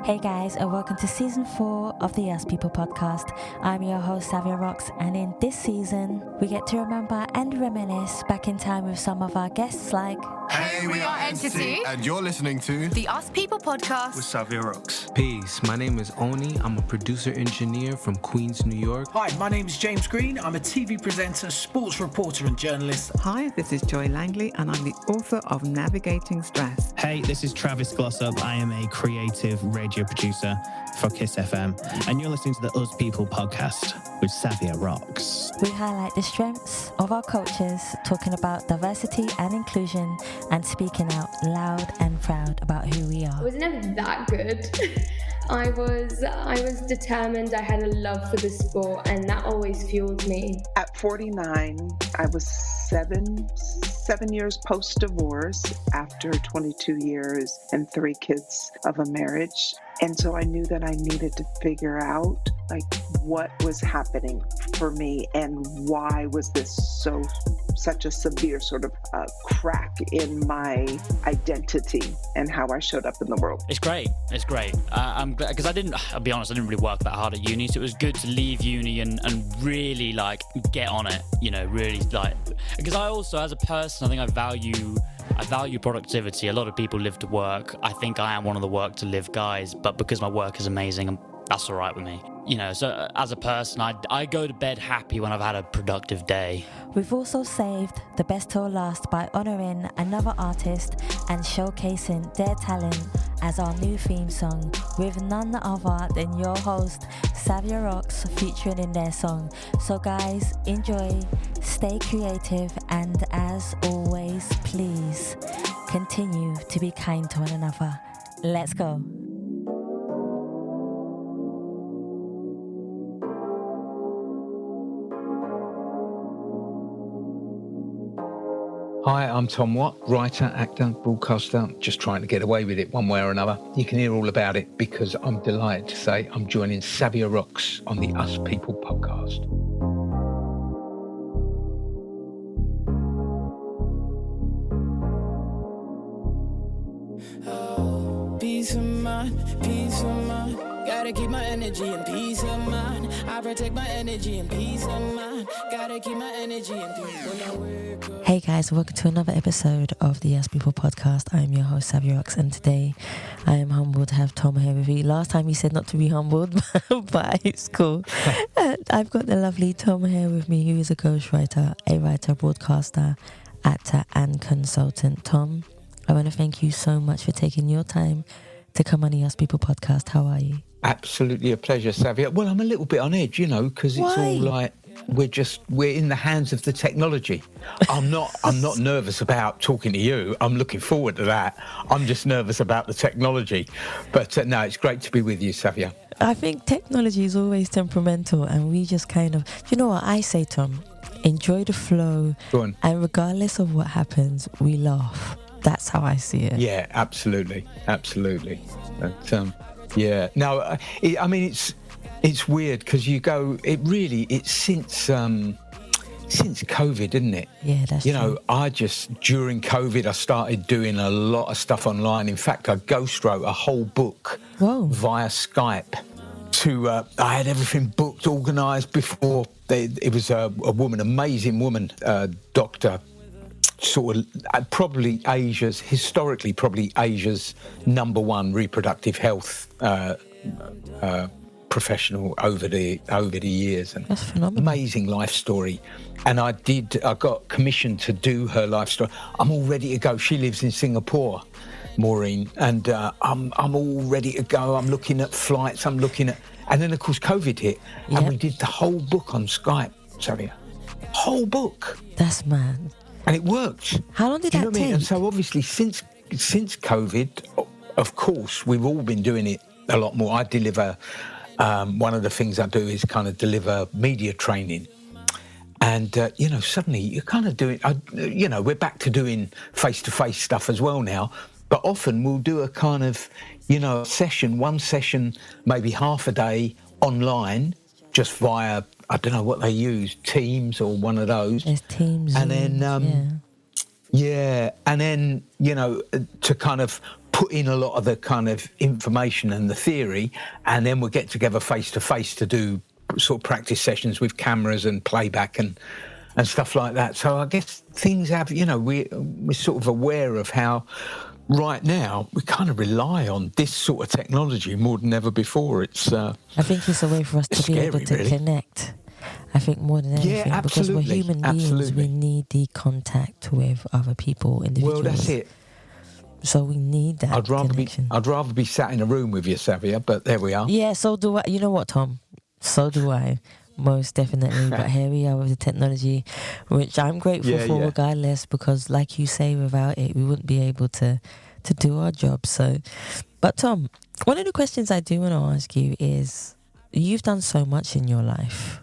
Hey guys, and welcome to season 4 of the Us People podcast. I'm your host, Savia Rocks, and in this season, we get to remember and reminisce back in time with some of our guests like... Hey, we are Entity, and you're listening to the Us People podcast with Savia Rocks. Peace, my name is Oni. I'm a producer-engineer from Queens, New York. Hi, my name is James Green. I'm a TV presenter, sports reporter and journalist. Hi, this is Joy Langley and I'm the author of Navigating Stress. Hey, this is Travis Glossop. I am a creative radio producer for Kiss FM and you're listening to the Us People podcast with Savia Rocks. We highlight the strengths of our cultures, talking about diversity and inclusion and speaking out loud and proud about who we are. I was never that good. I was determined. I had a love for the sport and that always fueled me. At 49, I was seven years post-divorce after 22 years and 3 kids of a marriage. And so I knew that I needed to figure out what was happening for me and why was this such a severe sort of crack in my identity and how I showed up in the world. It's great. I'm glad because I'll be honest, I didn't really work that hard at uni, so it was good to leave uni and really get on it, really because I also, as a person, I think I value productivity. A lot of people live to work. I think I am one of the work to live guys, but because my work is amazing, that's all right with me. So as a person, I go to bed happy when I've had a productive day. We've also saved the best till last by honouring another artist and showcasing their talent as our new theme song with none other than your host, Savia Rocks, featuring in their song. So guys, enjoy, stay creative, and as always, please continue to be kind to one another. Let's go. Hi, I'm Tom Watt, writer, actor, broadcaster, just trying to get away with it one way or another. You can hear all about it because I'm delighted to say I'm joining Savia Rocks on the Us People podcast. Peace of mind. Gotta keep my energy and peace of mind. I protect my energy and peace of mind. Gotta keep my energy and peace. Hey guys, welcome to another episode of the Yes People podcast. I'm your host, Savia Rocks, and today I am humbled to have Tom here with me. Last time he said not to be humbled, but it's cool. And I've got the lovely Tom here with me, who is a ghostwriter, a writer, broadcaster, actor, and consultant. Tom, I want to thank you so much for taking your time to come on the Us People podcast. How are you? Absolutely a pleasure, Savia. Well, I'm a little bit on edge, because it's all like we're in the hands of the technology. I'm not nervous about talking to you. I'm looking forward to that. I'm just nervous about the technology. But no, it's great to be with you, Savia. I think technology is always temperamental, and we just kind of, you know what I say, Tom? Enjoy the flow. Go on. And regardless of what happens, we laugh. That's how I see it. Yeah, absolutely. But, yeah. No, I mean, it's weird because it's since COVID, isn't it? Yeah, that's true. During COVID, I started doing a lot of stuff online. In fact, I ghostwrote a whole book via Skype. I had everything booked, organised before. It was a woman, amazing woman, Dr. Sort of probably historically Asia's number one reproductive health professional over the years, and that's phenomenal. Amazing life story. And I got commissioned to do her life story. I'm all ready to go. She lives in Singapore, Maureen, and I'm all ready to go. I'm looking at flights. And then of course COVID hit, and we did the whole book on Skype. Savia, whole book. That's mad. And it worked. How long did that take? And so obviously since COVID, of course, we've all been doing it a lot more. I deliver, one of the things I do is kind of deliver media training. And, suddenly you're kind of doing, we're back to doing face-to-face stuff as well now. But often we'll do a kind of, one session, maybe half a day online, just via, I don't know what they use, Teams or one of those. There's Teams. And then, and then, to kind of put in a lot of the kind of information and the theory, and then we'll get together face to face to do sort of practice sessions with cameras and playback and stuff like that. So I guess things have, we're sort of aware of how right now we kind of rely on this sort of technology more than ever before. It's I think it's a way for us to be able to connect. I think more than anything, because we're human beings, we need the contact with other people, individuals. Well, that's it. So we need that connection. I'd rather be sat in a room with you, Savia, but there we are. Yeah, so do I. You know what, Tom? So do I. Most definitely. But here we are with the technology, which I'm grateful for regardless, because like you say, without it, we wouldn't be able to do our job. So, but Tom, one of the questions I do want to ask you is, you've done so much in your life,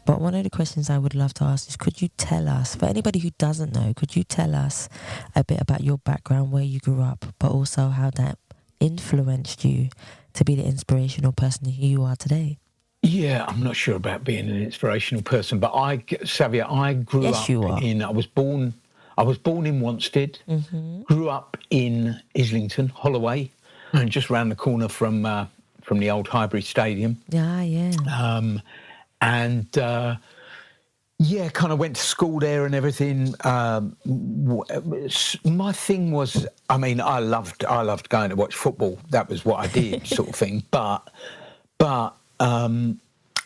but one of the questions I would love to ask is, could you tell us, for anybody who doesn't know, could you tell us a bit about your background, where you grew up, but also how that influenced you to be the inspirational person who you are today? Yeah, I'm not sure about being an inspirational person, but Savia, I grew up I was born in Wanstead, grew up in Islington, Holloway, and just round the corner from the old Highbury Stadium. Kind of went to school there and everything. My thing was, I loved going to watch football. That was what I did, sort of thing.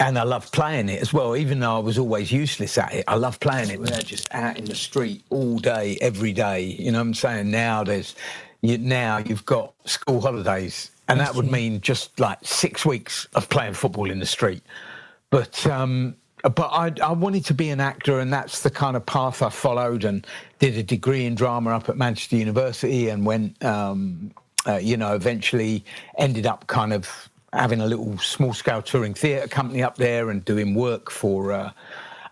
And I loved playing it as well, even though I was always useless at it. I loved playing it. We're just out in the street all day, every day. You know what I'm saying? Now you've got school holidays, and that would mean just like 6 weeks of playing football in the street. But I wanted to be an actor, and that's the kind of path I followed, and did a degree in drama up at Manchester University, and went, eventually ended up kind of having a little small-scale touring theatre company up there and doing work for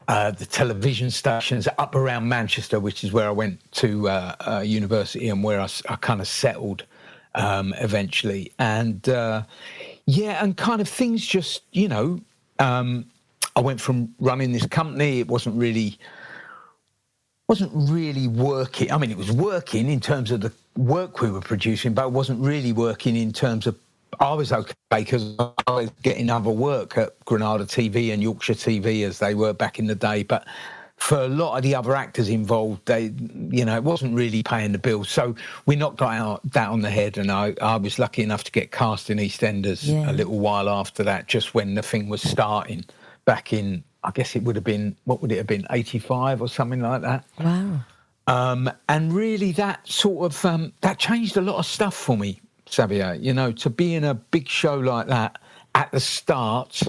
the television stations up around Manchester, which is where I went to university and where I kind of settled eventually. And, and kind of things just, I went from running this company. It wasn't really working. I mean, it was working in terms of the work we were producing, but it wasn't really working in terms of, I was okay because I was getting other work at Granada TV and Yorkshire TV as they were back in the day. But for a lot of the other actors involved, it wasn't really paying the bills. So we knocked that on the head, and I was lucky enough to get cast in EastEnders a little while after that, just when the thing was starting back in, I guess it would have been, 85 or something like that. Wow. And really that sort of, that changed a lot of stuff for me, Savia, to be in a big show like that at the start,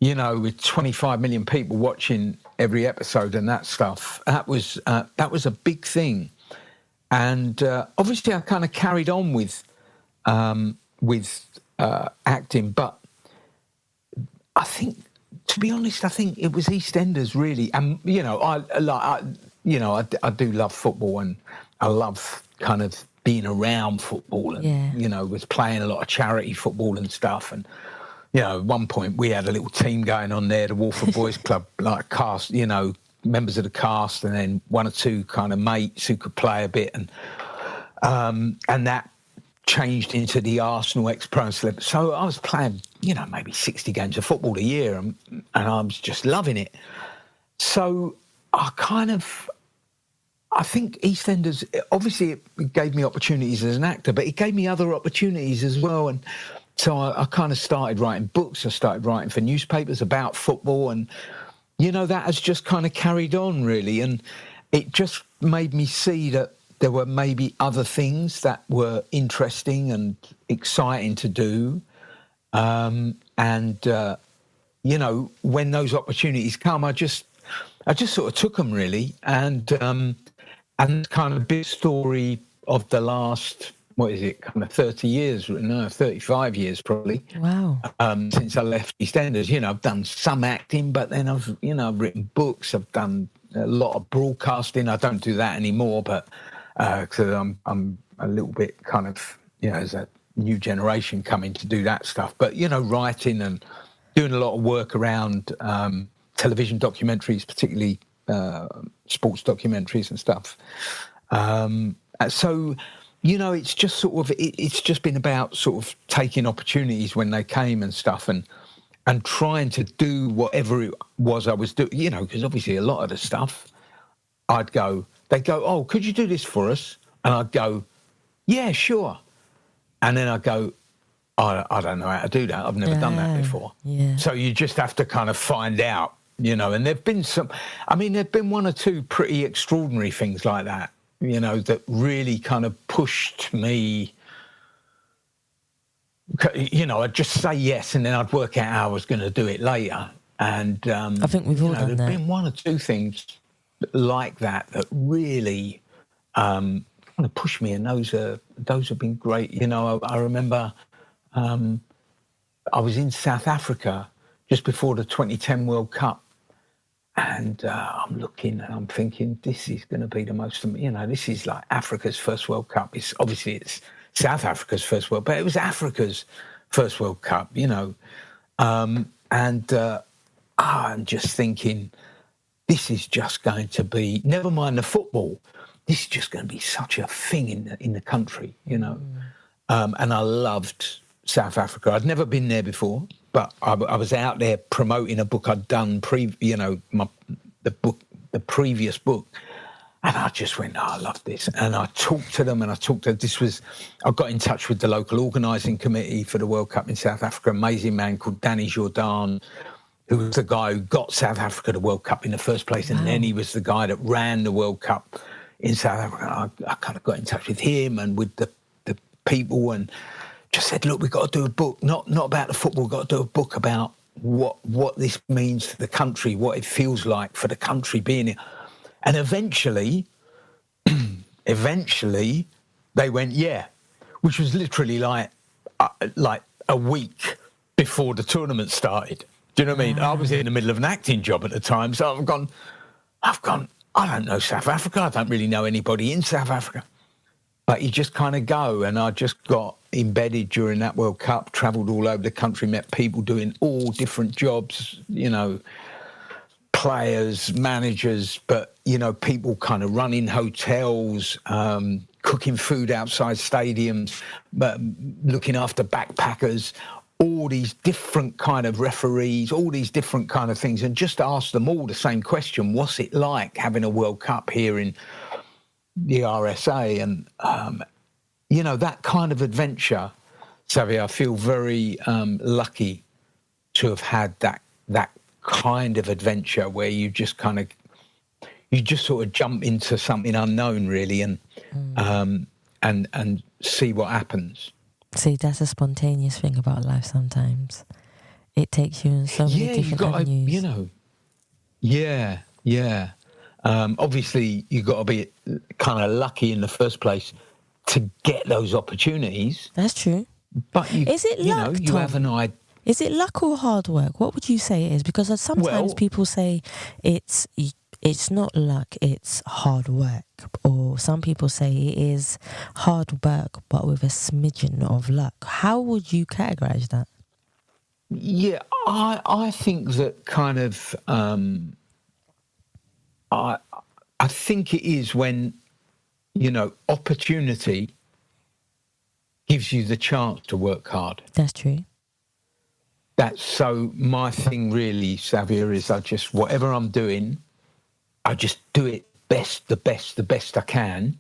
with 25 million people watching every episode and that stuff, that was a big thing. And obviously I kind of carried on with acting, but I think, to be honest, it was EastEnders really. And, I do love football, and I love kind of being around football, and was playing a lot of charity football and stuff. And at one point we had a little team going on there, the Walford Boys Club, like cast, members of the cast, and then one or two kind of mates who could play a bit, and that changed into the Arsenal ex-pro celeb. So I was playing, maybe 60 games of football a year, and I was just loving it. So I think EastEnders, obviously it gave me opportunities as an actor, but it gave me other opportunities as well. And so I kind of started writing books. I started writing for newspapers about football, and, that has just kind of carried on really. And it just made me see that there were maybe other things that were interesting and exciting to do. When those opportunities come, I just sort of took them really. And kind of big story of the last, 30 years, 35 years probably. Wow. Since I left EastEnders, I've done some acting, but then I've written books, I've done a lot of broadcasting. I don't do that anymore, but because I'm a little bit kind of, as a new generation coming to do that stuff. But, writing and doing a lot of work around television documentaries, particularly sports documentaries and stuff. So, it's just sort of, it's just been about sort of taking opportunities when they came and stuff, and trying to do whatever it was I was doing, because obviously a lot of the stuff they'd go, oh, could you do this for us? And I'd go, yeah, sure. And then I'd go, I don't know how to do that. I've never done that before. Yeah. So you just have to kind of find out, and there've been there've been one or two pretty extraordinary things like that, that really kind of pushed me. I'd just say yes, and then I'd work out how I was going to do it later. And I think we've all done that. There've been one or two things like that really kind of pushed me, and those have been great. I remember I was in South Africa just before the 2010 World Cup, and I'm looking and I'm thinking, this is going to be the most, this is like Africa's first World Cup. It's South Africa's first World, but it was Africa's first World Cup, and I'm just thinking, this is just going to be, never mind the football, this is just going to be such a thing in the country, and I loved South Africa. I'd never been there before, but I was out there promoting a book I'd done, the previous book, and I just went, I love this. And I talked to them, I got in touch with the local organising committee for the World Cup in South Africa, amazing man called Danny Journ, who was the guy who got South Africa the World Cup in the first place, and then he was the guy that ran the World Cup in South Africa. I kind of got in touch with him and with the people, and just said, look, we've got to do a book, not about the football, we've got to do a book about what this means to the country, what it feels like for the country being here. And eventually, they went, yeah, which was literally like a week before the tournament started. Do you know what I mean? I was in the middle of an acting job at the time, so I've gone, I don't know South Africa, I don't really know anybody in South Africa. But you just kind of go, and I just got embedded during that World Cup, travelled all over the country, met people doing all different jobs, players, managers, but, people kind of running hotels, cooking food outside stadiums, but looking after backpackers, all these different kind of referees, all these different kind of things, and just ask them all the same question: what's it like having a World Cup here in the RSA? And that kind of adventure, Savia, I feel very lucky to have had that kind of adventure where you just sort of jump into something unknown, really, and see what happens. See, that's a spontaneous thing about life. Sometimes it takes you in so many different avenues. Obviously, you've got to be kind of lucky in the first place to get those opportunities. That's true. But is it luck, you Tom? have an idea. Is it luck or hard work? What would you say it is? Because sometimes people say it's not luck, it's hard work. Or some people say it is hard work, but with a smidgen of luck. How would you categorise that? Yeah, I think that kind of... I think it is when, opportunity gives you the chance to work hard. That's true. That's so my thing really, Savia, is whatever I'm doing, I just do it the best I can,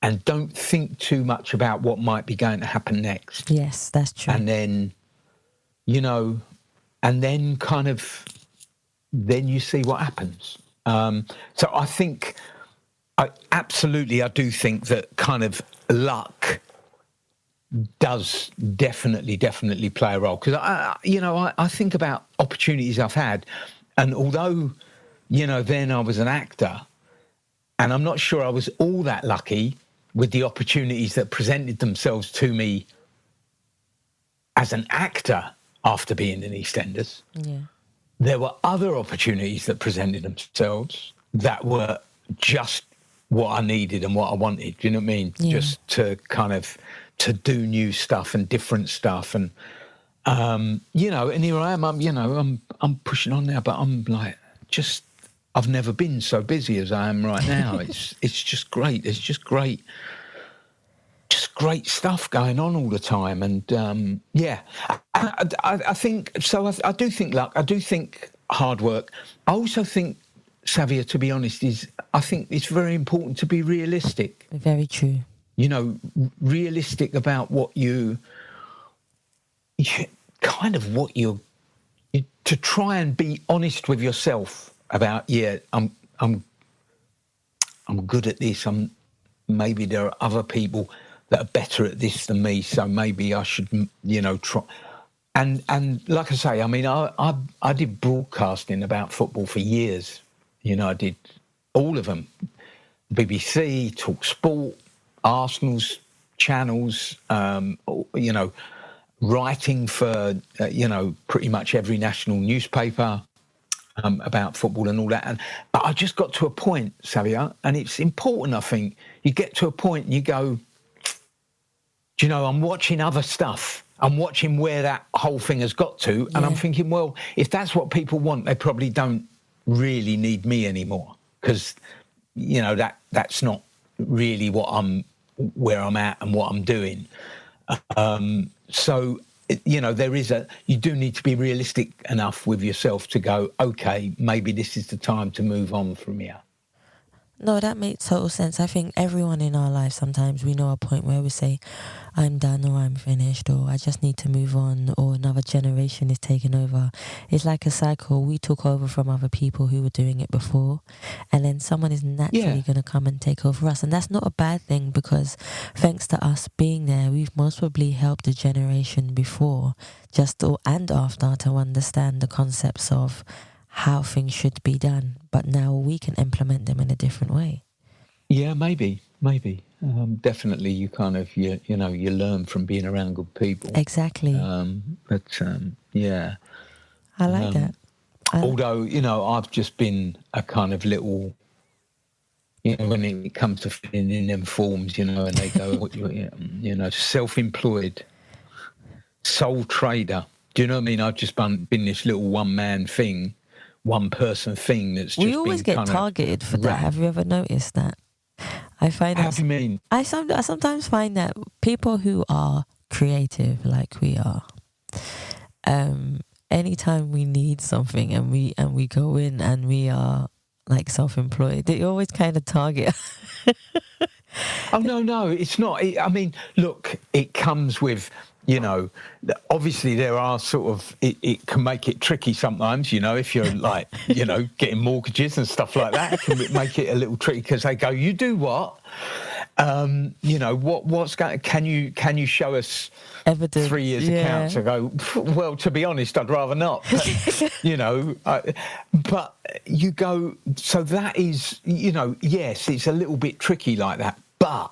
and don't think too much about what might be going to happen next. Yes, that's true. And then, then you see what happens. So I think, I do think that kind of luck does definitely play a role. Because, I think about opportunities I've had, and although, then I was an actor, and I'm not sure I was all that lucky with the opportunities that presented themselves to me as an actor after being in Eastenders. Yeah. There were other opportunities that presented themselves that were just what I needed and what I wanted. Do you know what I mean? Yeah. Just to kind of to do new stuff and different stuff, and and here I am. I'm pushing on now, but I'm like, I've never been so busy as I am right now. It's just great. It's just great great stuff going on all the time. And I think so. I do think luck. I do think hard work. I also think, Savia, to be honest, I think it's very important to be realistic. Very true. You know, realistic about what you to try and be honest with yourself about, I'm good at this. Maybe there are other people that are better at this than me, so maybe I should, try. And like I say, I mean, I did broadcasting about football for years. I did all of them. BBC, Talk Sport, Arsenal's channels, writing for, pretty much every national newspaper about football and all that. But I just got to a point, Savia, and it's important, I think. You get to a point and you go, I'm watching other stuff. I'm watching where that whole thing has got to, and I'm thinking, well, if that's what people want, they probably don't really need me anymore, because, that's not really where I'm at and what I'm doing. So, you do need to be realistic enough with yourself to go, okay, maybe this is the time to move on from here. No, that makes total sense. I think everyone in our life, sometimes we know a point where we say, I'm done, or I'm finished, or I just need to move on, or another generation is taking over. It's like a cycle. We took over from other people who were doing it before, and then someone is naturally going to come and take over us. And that's not a bad thing, because thanks to us being there, we've most probably helped the generation before, and after, to understand the concepts of how things should be done, but now we can implement them in a different way. Yeah, maybe. Definitely, you kind of you learn from being around good people. Exactly. I like that. Although I've just been a kind of little, when it comes to filling in them forms, and they go, self-employed, sole trader. Do you know what I mean? I've just been this little one-person thing that's just. We always get targeted for that. Have you ever noticed that? I find. How do you mean? I sometimes find that people who are creative, like we are, anytime we need something and we go in and we are like self-employed, they always kind of target. Oh no, it's not. I mean, look, it comes with. Obviously there are sort of, it can make it tricky sometimes, if you're like, getting mortgages and stuff like that, it can make it a little tricky, because they go, you do what? What's going, can you show us evidence? 3 years accounts? I go, well, to be honest, I'd rather not, but, but you go, so that is, yes, it's a little bit tricky like that, but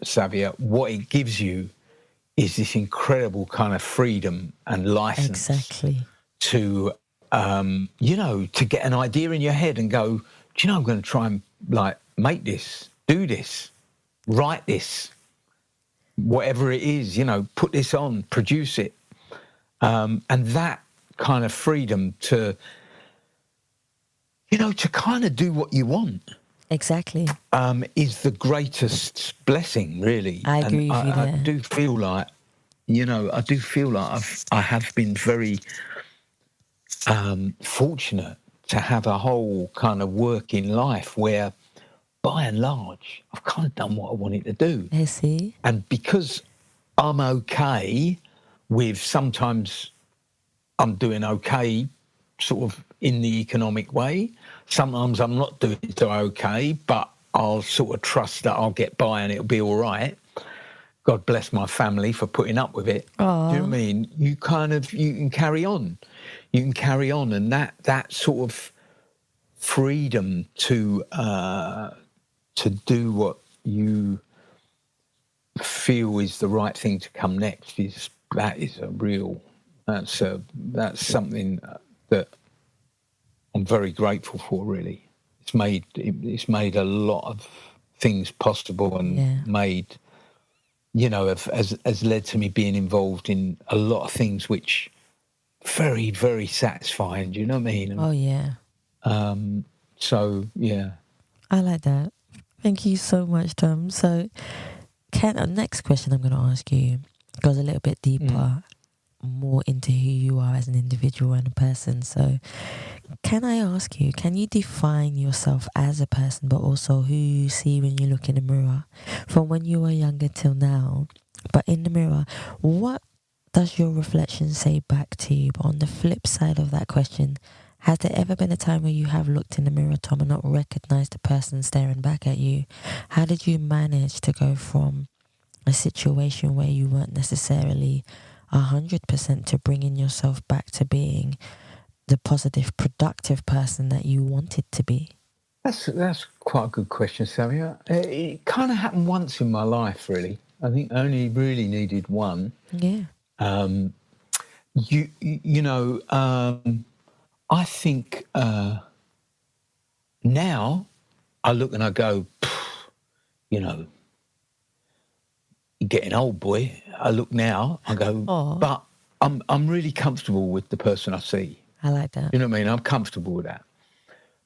Savia, what it gives you is this incredible kind of freedom and license to, to get an idea in your head and go, I'm going to try and make this, do this, write this, whatever it is, put this on, produce it. And that kind of freedom to, to kind of do what you want. Exactly. Is the greatest blessing, really. I agree with you there. I do feel like, I have been very fortunate to have a whole kind of working life where, by and large, I've kind of done what I wanted to do. I see. And because I'm okay with, sometimes I'm doing okay sort of in the economic way. Sometimes I'm not doing so okay, but I'll sort of trust that I'll get by and it'll be all right. God bless my family for putting up with it. Aww. Do you know what I mean? You can carry on. You can carry on, and that sort of freedom to do what you feel is the right thing to come next that's something that I'm very grateful for, really. It's made a lot of things possible, and made, has led to me being involved in a lot of things which very, very satisfying. Do you know what I mean? Oh yeah. So yeah. I like that. Thank you so much, Tom. So Next question I'm going to ask you goes a little bit deeper, more into who you are as an individual and a person. So can I ask you, can you define yourself as a person, but also who you see when you look in the mirror from when you were younger till now? But in the mirror, what does your reflection say back to you? But on the flip side of that question, has there ever been a time where you have looked in the mirror, Tom, and not recognized the person staring back at you? How did you manage to go from a situation where you weren't necessarily 100% to bringing yourself back to being the positive, productive person that you wanted to be? That's quite a good question, Savia. It kind of happened once in my life, really. I think I only really needed one. Yeah. I think now I look and I go, you're getting old, boy. I look now, I go, but I'm really comfortable with the person I see. I like that. You know what I mean? I'm comfortable with that.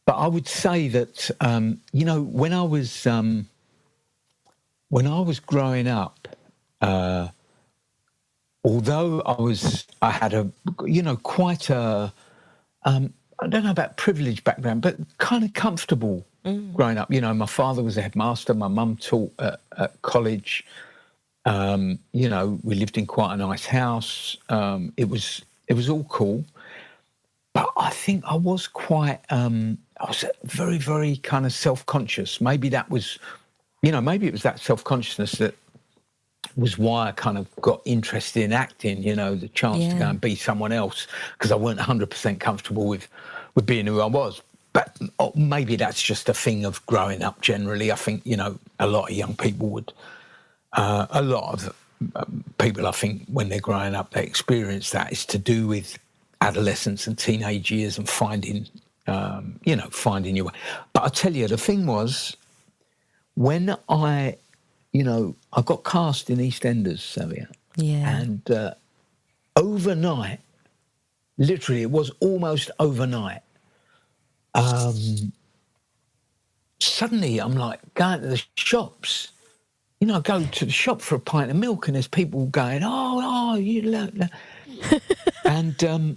But I would say that, when I was growing up, although I had quite a, I don't know about privileged background, but kind of comfortable growing up. My father was a headmaster. My mum taught at college. We lived in quite a nice house. It was all cool. But I think I was quite, I was very, very kind of self-conscious. Maybe that was, maybe it was that self-consciousness that was why I kind of got interested in acting, the chance to go and be someone else, because I weren't 100% comfortable with being who I was. But maybe that's just a thing of growing up generally. I think, a lot of young people would, a lot of people, I think, when they're growing up, they experience that. It's to do with adolescence and teenage years and finding your way. But I tell you, the thing was, when I got cast in Eastenders, Savia. Yeah. And overnight, literally, it was almost overnight, suddenly I'm like going to the shops. I go to the shop for a pint of milk and there's people going, you look. And do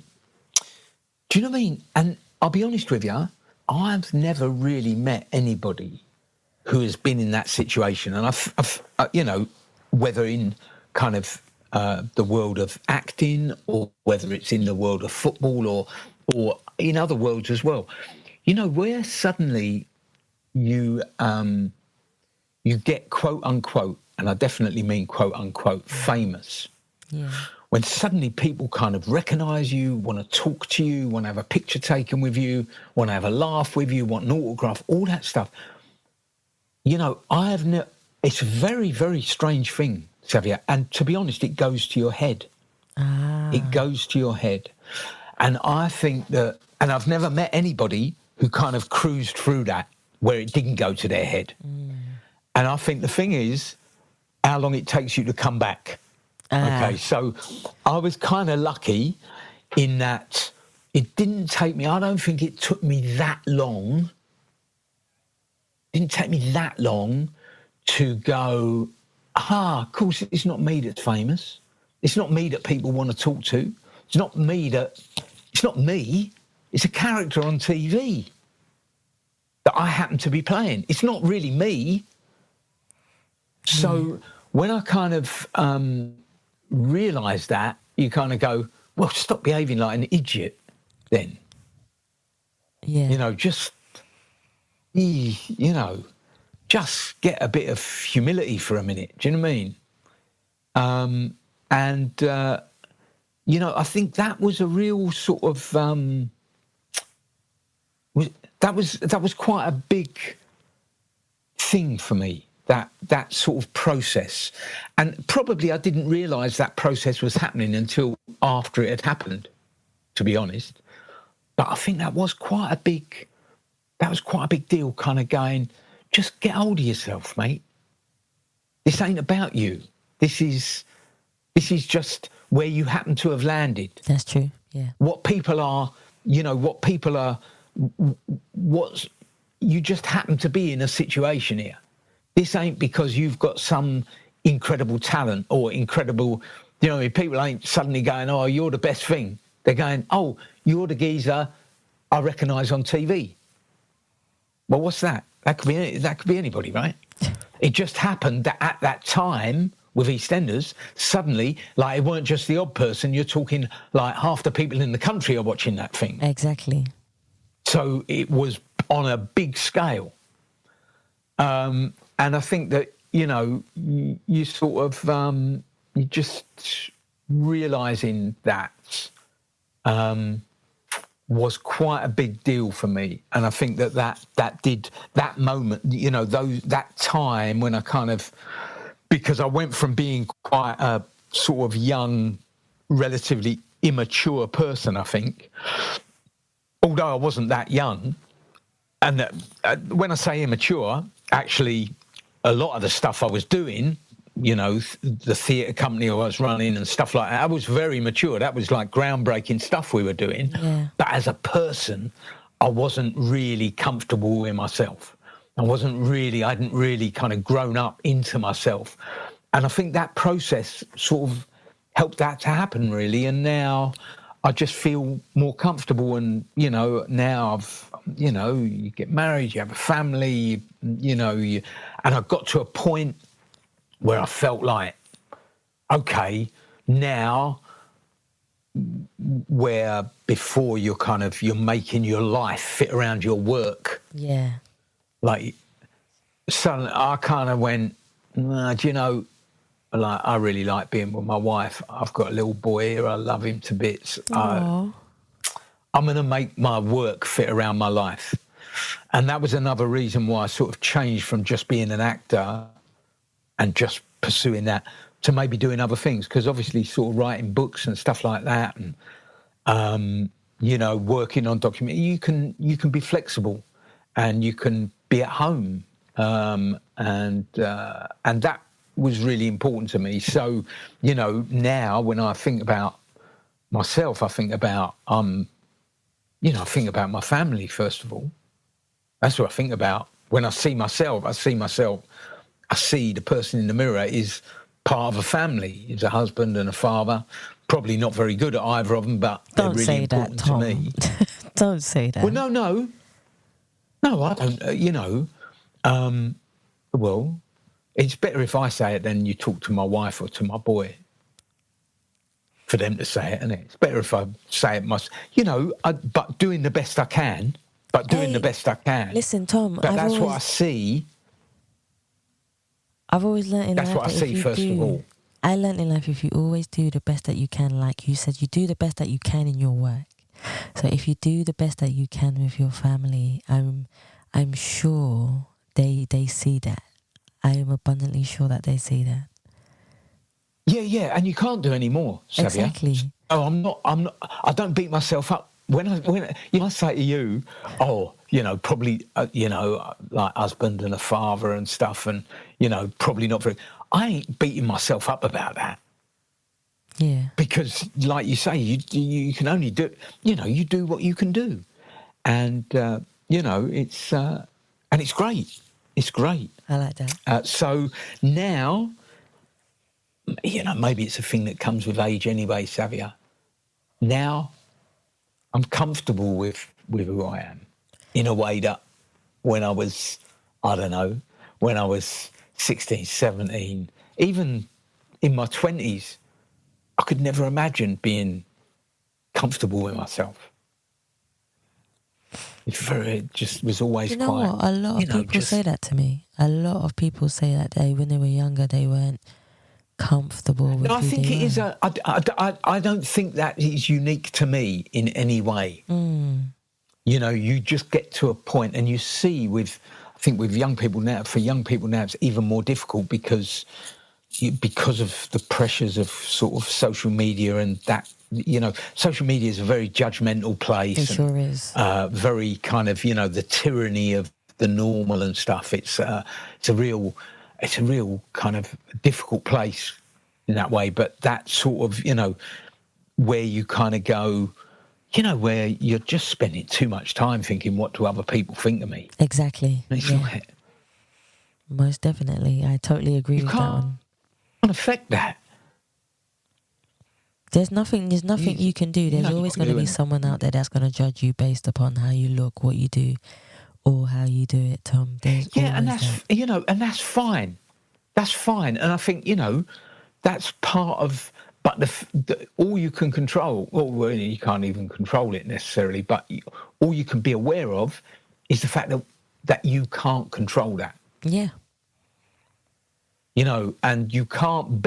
you know what I mean? And I'll be honest with you, I've never really met anybody who has been in that situation. And I've whether in kind of the world of acting or whether it's in the world of football or in other worlds as well, where suddenly you get quote unquote, and I definitely mean quote unquote, famous. Yeah. When suddenly people kind of recognise you, want to talk to you, want to have a picture taken with you, want to have a laugh with you, want an autograph, all that stuff. It's a very, very strange thing, Savia. And to be honest, it goes to your head. It goes to your head. And I think that, and I've never met anybody who kind of cruised through that where it didn't go to their head. And I think the thing is how long it takes you to come back. Okay, so I was kind of lucky in that it didn't take me, I don't think it took me that long. Didn't take me that long to go, of course, it's not me that's famous. It's not me that people want to talk to. It's not me. It's a character on TV that I happen to be playing. It's not really me. So when I kind of realised that, you kind of go, well, stop behaving like an idiot then. Yeah. Just get a bit of humility for a minute. Do you know what I mean? I think that was a real sort of that was quite a big thing for me. That sort of process, and probably I didn't realise that process was happening until after it had happened, to be honest. But I think that was quite a big deal. Kind of going, just get hold of yourself, mate. This ain't about you. This is just where you happen to have landed. That's true. Yeah. What people are, you just happen to be in a situation here. This ain't because you've got some incredible talent or incredible, people ain't suddenly going, oh, you're the best thing. They're going, oh, you're the geezer I recognise on TV. Well, what's that? That could be anybody, right? It just happened that at that time with Eastenders, suddenly, like, it weren't just the odd person. You're talking like half the people in the country are watching that thing. Exactly. So it was on a big scale. And I think that, you sort of, you just realising that was quite a big deal for me. And I think that moment, that time when I kind of, because I went from being quite a sort of young, relatively immature person, I think, although I wasn't that young. And when I say immature, actually, a lot of the stuff I was doing, the theatre company I was running and stuff like that, I was very mature. That was like groundbreaking stuff we were doing. Yeah. But as a person, I wasn't really comfortable with myself. I hadn't really kind of grown up into myself. And I think that process sort of helped that to happen, really. And now I just feel more comfortable. And, now you get married, you have a family, and I got to a point where I felt like, okay, now where before you're making your life fit around your work. Yeah. Like, suddenly I kind of went, like, I really like being with my wife. I've got a little boy here. I love him to bits. I'm going to make my work fit around my life. And that was another reason why I sort of changed from just being an actor and just pursuing that to maybe doing other things. Because obviously sort of writing books and stuff like that and, working on document, you can be flexible and you can be at home. And that was really important to me. So, now when I think about myself, I think about, I think about my family, first of all. That's what I think about. When I see myself, I see the person in the mirror is part of a family. He's a husband and a father. Probably not very good at either of them, but Don't they're really important that, Tom. to me. Don't say that. Well, no, I don't. Well, it's better if I say it than you talk to my wife or to my boy. For them to say it, isn't it? It's better if I say it myself. But doing the best I can. Listen, Tom. But that's what I see. I've always learned in life. That's what I see first of all. I learned in life, if you always do the best that you can, like you said, you do the best that you can in your work. So if you do the best that you can with your family, I'm sure they see that. I am abundantly sure that they see that. Yeah, and you can't do any more, Savia. Exactly. Oh, I'm not. I don't beat myself up when I say to you, probably, like husband and a father and stuff, and probably not very. I ain't beating myself up about that. Yeah. Because, like you say, you can only do. You do what you can do, and it's great. It's great. I like that. So now, maybe it's a thing that comes with age anyway, Savia. Now, I'm comfortable with who I am in a way that when I was, when I was 16, 17, even in my 20s, I could never imagine being comfortable with myself. It just was always quite... what? A lot of people say that to me. A lot of people say that when they were younger, they weren't comfortable with I think it is I don't think that is unique to me in any way. You just get to a point and you see with young people now, it's even more difficult because of the pressures of sort of social media and that, social media is a very judgmental place. It sure is. Very kind of, the tyranny of the normal and stuff. It's a real kind of difficult place in that way. But that sort of, where you kind of go, where you're just spending too much time thinking, what do other people think of me? Exactly. And it's like, most definitely. I totally agree with that one. can't affect that. There's nothing you can do. There's always going to be someone out there that's going to judge you based upon how you look, what you do, or how you do it, Tom. And that's and that's fine. That's fine. And I think that's part of. But all you can control, well, you can't even control it necessarily. But all you can be aware of is the fact that you can't control that. Yeah. And you can't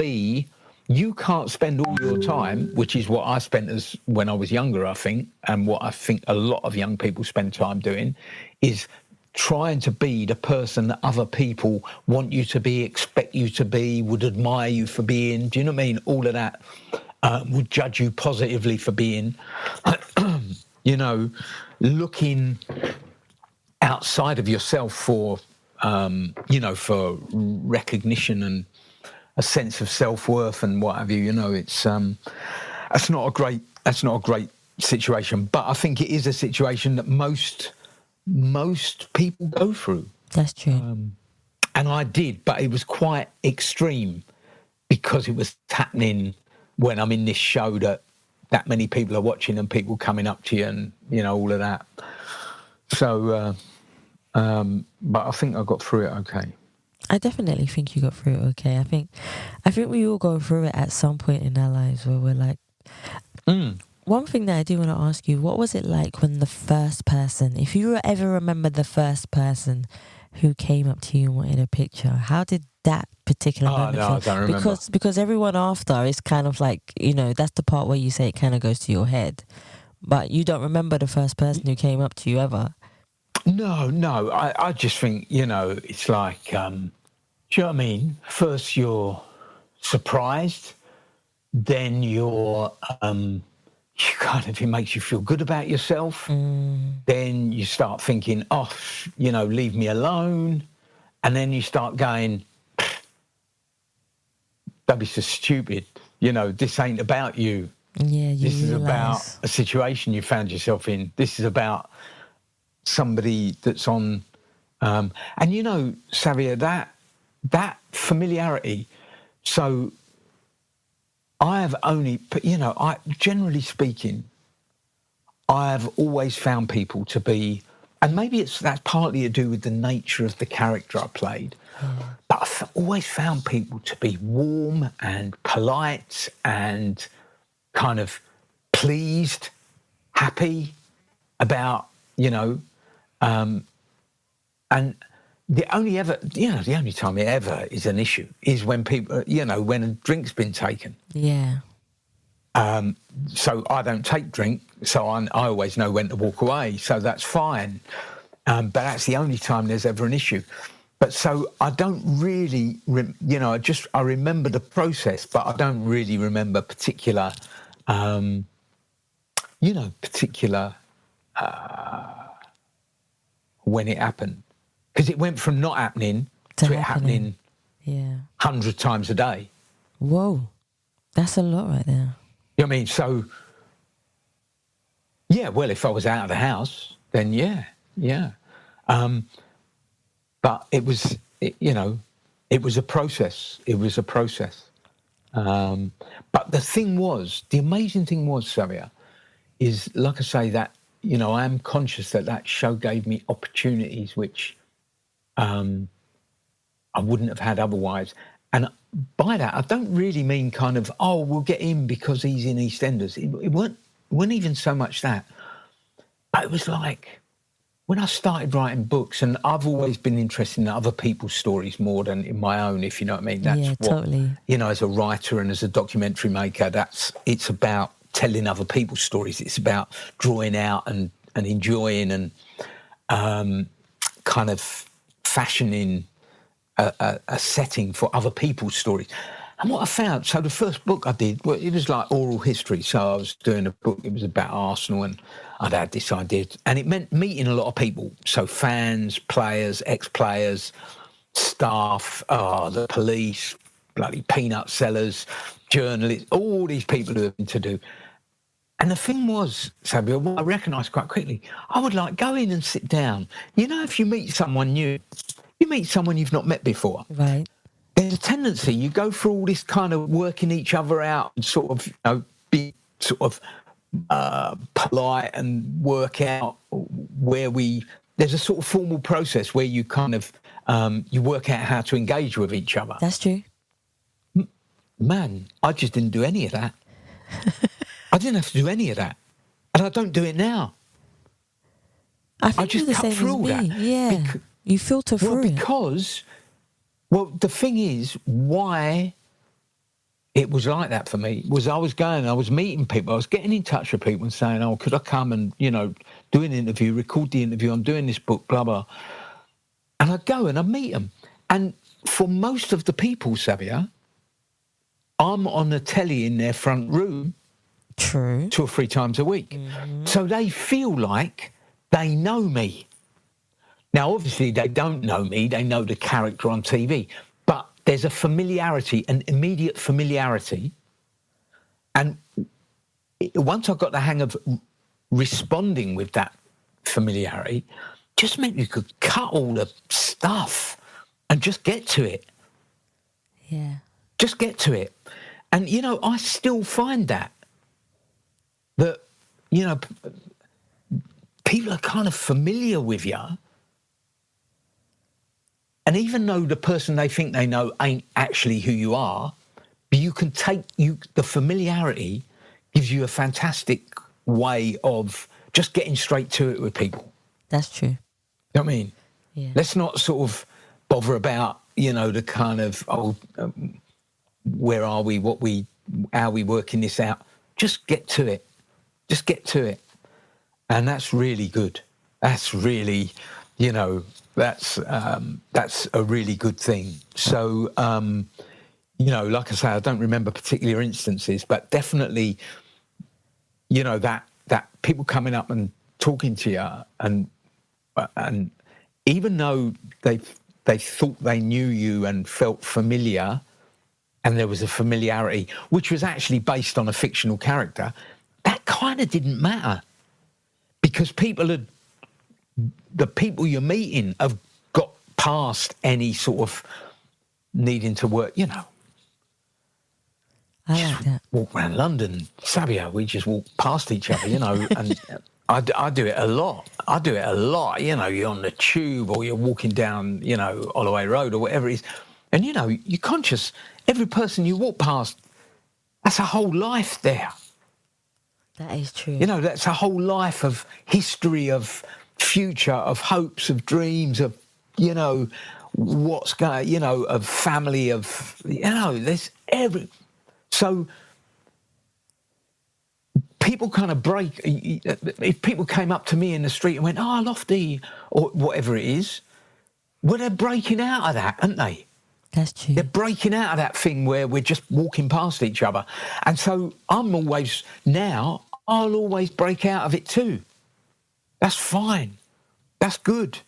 spend all your time, which is what I spent as when I was younger, I think, and what I think a lot of young people spend time doing, is trying to be the person that other people want you to be, expect you to be, would admire you for being. Do you know what I mean? All of that would judge you positively for being. Looking outside of yourself for for recognition and a sense of self-worth and what have you. It's that's not a great situation. But I think it is a situation that most people go through. That's true. And I did, but it was quite extreme because it was happening when I'm in this show that many people are watching and people coming up to you and all of that. So, but I think I got through it okay. I definitely think you got through it okay. I think we all go through it at some point in our lives where we're like. One thing that I do want to ask you, what was it like when the first person, if you ever remember the first person who came up to you and wanted a picture, how did that particular moment feel? I don't remember. Because everyone after is kind of like, that's the part where you say it kind of goes to your head. But you don't remember the first person who came up to you ever. No. I just think, it's like, do you know what I mean? First you're surprised, then you're... it makes you feel good about yourself. Then you start thinking, leave me alone. And then you start going, don't be so stupid. This ain't about you. Yeah, this is about a situation you found yourself in. This is about somebody that's on... and Savia, that familiarity. So... I have only, generally speaking, I have always found people to be, and maybe that's partly to do with the nature of the character I played, but I've always found people to be warm and polite and kind of pleased, happy about, and the only time it ever is an issue is when people, when a drink's been taken. Yeah. So I don't take drink, so I always know when to walk away, so that's fine. But that's the only time there's ever an issue. But so I don't really, I remember the process, but I don't really remember particular when it happened. Because it went from not happening to it happening 100 times a day. Whoa. That's a lot right there. You know what I mean? So, well, if I was out of the house, then yeah. But it was, it was a process. It was a process. But the amazing thing was, Savia, is, like I say, that, I am conscious that show gave me opportunities which... I wouldn't have had otherwise. And by that, I don't really mean kind of, we'll get him because he's in Eastenders. It weren't even so much that. But it was like, when I started writing books, and I've always been interested in other people's stories more than in my own, if you know what I mean. That's totally. As a writer and as a documentary maker, it's about telling other people's stories. It's about drawing out and enjoying and kind of fashioning a setting for other people's stories. And what I found, so the first book I did, it was like oral history. So I was doing a book, it was about Arsenal, and I'd had this idea. And it meant meeting a lot of people. So fans, players, ex-players, staff, the police, bloody peanut sellers, journalists, all these people who have been to do. And the thing was, Savia, what I recognised quite quickly, I would like go in and sit down. If you meet someone new, you meet someone you've not met before. Right. there's a tendency, you go through all this kind of working each other out and sort of, be sort of polite and work out there's a sort of formal process where you kind of, you work out how to engage with each other. That's true. Man, I just didn't do any of that. I didn't have to do any of that. And I don't do it now. I think just you're the cut same through as all me. that. Yeah. You filter through it. Well, the thing is, why it was like that for me was I was meeting people, I was getting in touch with people and saying, oh, could I come and, do an interview, record the interview, I'm doing this book, blah, blah. And I'd go and I'd meet them. And for most of the people, Savia, I'm on the telly in their front room. True. 2 or 3 times a week. Mm-hmm. So they feel like they know me. Now, obviously, they don't know me. They know the character on TV. But there's a familiarity, an immediate familiarity. And once I got the hang of responding with that familiarity, just meant you could cut all the stuff and just get to it. Yeah. Just get to it. And, I still find that, people are kind of familiar with you. And even though the person they think they know ain't actually who you are, you can the familiarity gives you a fantastic way of just getting straight to it with people. That's true. You know what I mean? Yeah. Let's not sort of bother about, the kind of, where are we, how are we working this out? Just get to it. Just get to it. And that's really good. That's really, that's a really good thing. So, like I say, I don't remember particular instances, but definitely, that people coming up and talking to you and even though they thought they knew you and felt familiar and there was a familiarity, which was actually based on a fictional character, that kind of didn't matter because the people you're meeting have got past any sort of needing to work, I like that. Walk around London, Savia, we just walk past each other, and I do it a lot. You're on the tube or you're walking down, Holloway Road or whatever it is. And, you're conscious, every person you walk past, that's a whole life there. That is true. That's a whole life of history, of future, of hopes, of dreams, of, what's going, of family, of, there's So people kind of break, if people came up to me in the street and went, oh, Lofty, or whatever it is, well, they're breaking out of that, aren't they? That's true. They're breaking out of that thing where we're just walking past each other. And so I'll always break out of it too. That's fine. That's good.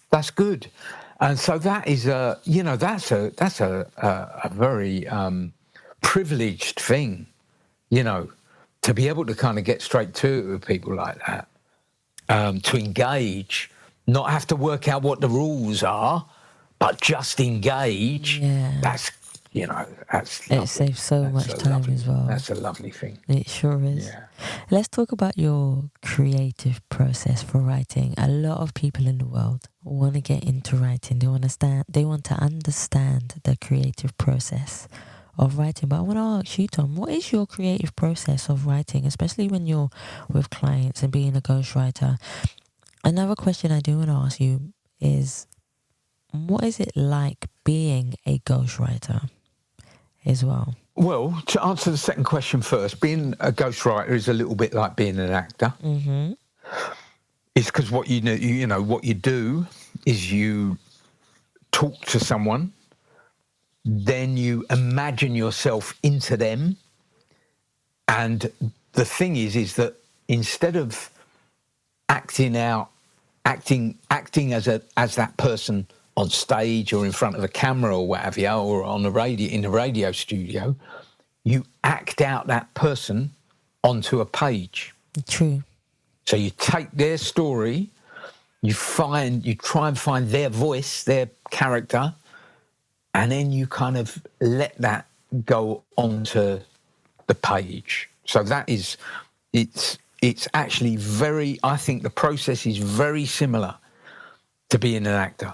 That's good. And so that is that's a very privileged thing, to be able to kind of get straight to it with people like that, to engage, not have to work out what the rules are, but just engage. Yeah. That's lovely. It saves so much time as well. That's a lovely thing. It sure is. Yeah. Let's talk about your creative process for writing. A lot of people in the world want to get into writing. They want to understand the creative process of writing. But I want to ask you, Tom, what is your creative process of writing, especially when you're with clients and being a ghostwriter? Another question I do want to ask you is, what is it like being a ghostwriter as well? Well, to answer the second question first, being a ghostwriter is a little bit like being an actor. Mm-hmm. It's because what what you do is you talk to someone, then you imagine yourself into them, and the thing is that instead of acting as that person on stage or in front of a camera or whatever, or on the radio, in the radio studio, you act out that person onto a page. True. So you take their story, you try and find their voice, their character, and then you kind of let that go onto the page. So that is, it's actually very, I think the process is very similar to being an actor.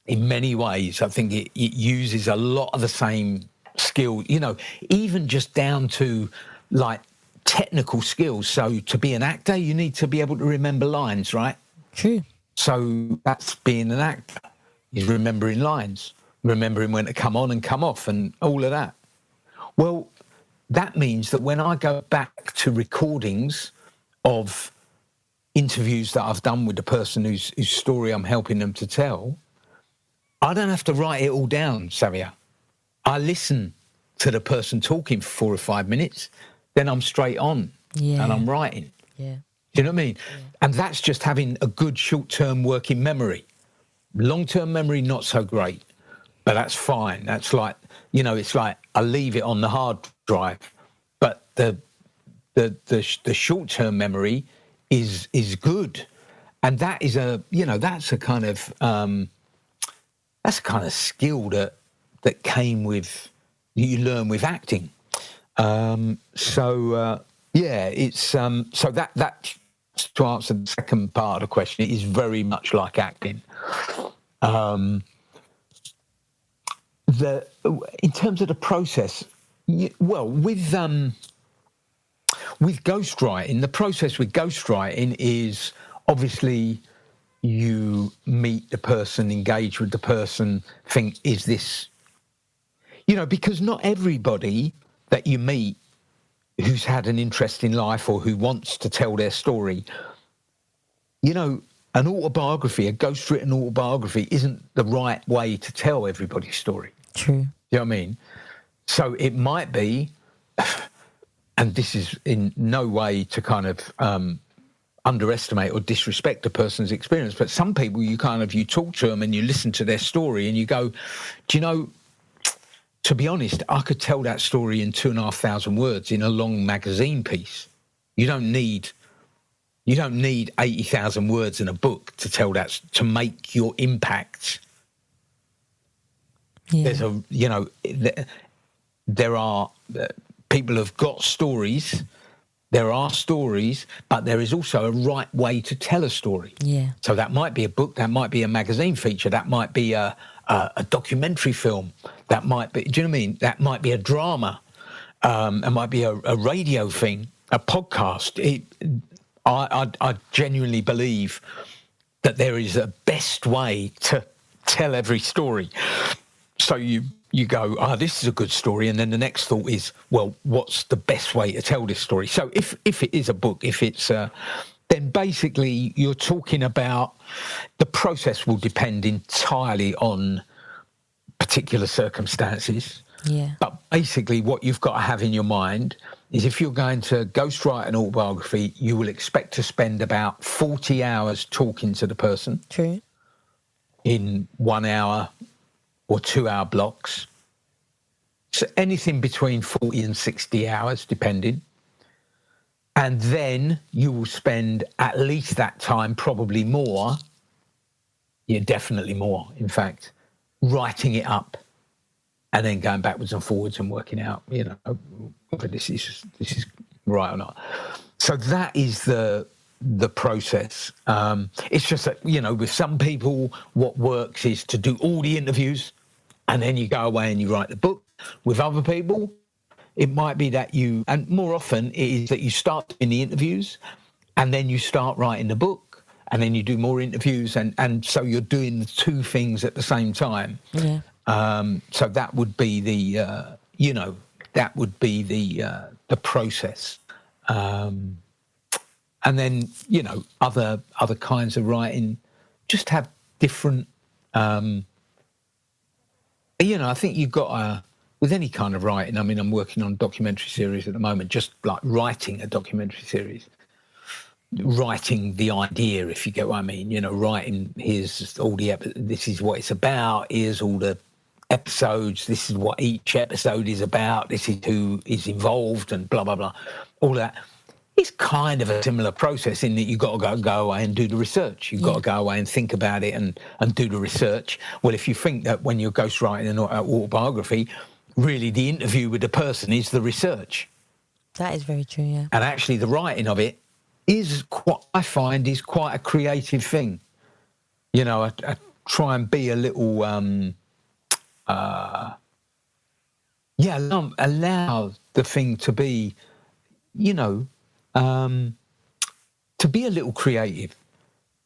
In many ways, I think it uses a lot of the same skill, you know, even just down to like technical skills. So to be an actor, you need to be able to remember lines, right? True. So that's being an actor, is remembering lines, remembering when to come on and come off and all of that. Well, that means that when I go back to recordings of interviews that I've done with the person whose story I'm helping them to tell, I don't have to write it all down, Savia. I listen to the person talking for 4 or 5 minutes, then I'm straight on and I'm writing. Yeah. Do you know what I mean? Yeah. And that's just having a good short-term working memory. Long-term memory, not so great, but that's fine. That's like, you know, it's like I leave it on the hard drive, but the short-term memory is good. And that is a, you know, that's a kind of skill that came with, you learn with acting. It's so that to answer the second part of the question, it is very much like acting. In terms of the process, with ghostwriting, the process with ghostwriting is obviously you meet the person, engage with the person, think, is this, you know, because not everybody that you meet who's had an interest in life or who wants to tell their story, you know, an autobiography, a ghostwritten autobiography isn't the right way to tell everybody's story. True. You know what I mean? So it might be, and this is in no way to kind of underestimate or disrespect a person's experience, but some people you talk to them and you listen to their story and you go, do you know, to be honest, I could tell that story in 2,500 words in a long magazine piece. You don't need 80,000 words in a book to tell that, to make your impact. Yeah. There are people who've got stories. There are stories, but there is also a right way to tell a story. Yeah. So that might be a book, that might be a magazine feature, that might be a documentary film, that might be, do you know what I mean? That might be a drama, it might be a radio thing, a podcast. I genuinely believe that there is a best way to tell every story. So you go, this is a good story, and then the next thought is, well, what's the best way to tell this story? So if it is a book, if it's then basically you're talking about, the process will depend entirely on particular circumstances. Yeah. But basically what you've got to have in your mind is, if you're going to ghostwrite an autobiography, you will expect to spend about 40 hours talking to the person. True. In 1 hour or 2 hour blocks. So anything between 40 and 60 hours, depending. And then you will spend at least that time, probably more, definitely more, in fact, writing it up and then going backwards and forwards and working out, whether this is right or not. So that is the process. It's just that, with some people, what works is to do all the interviews and then you go away and you write the book. With other people, it might be that and more often it is that you start in the interviews and then you start writing the book and then you do more interviews, and so you're doing the two things at the same time. Yeah. So that would be the process. And then, other kinds of writing just have different, I think you've got with any kind of writing, I mean, I'm working on a documentary series at the moment, just like writing a documentary series, writing the idea, if you get what I mean, writing, here's all this is what it's about, here's all the episodes, this is what each episode is about, this is who is involved and blah, blah, blah, all that. it's kind of a similar process in that you've got to go away and do the research. You've got to go away and think about it and do the research. Well, if you think that when you're ghostwriting an autobiography, really the interview with the person is the research. That is very true, yeah. And actually the writing of it is what I find is quite a creative thing. You know, I try and be a little, allow the thing to be, you know, to be a little creative,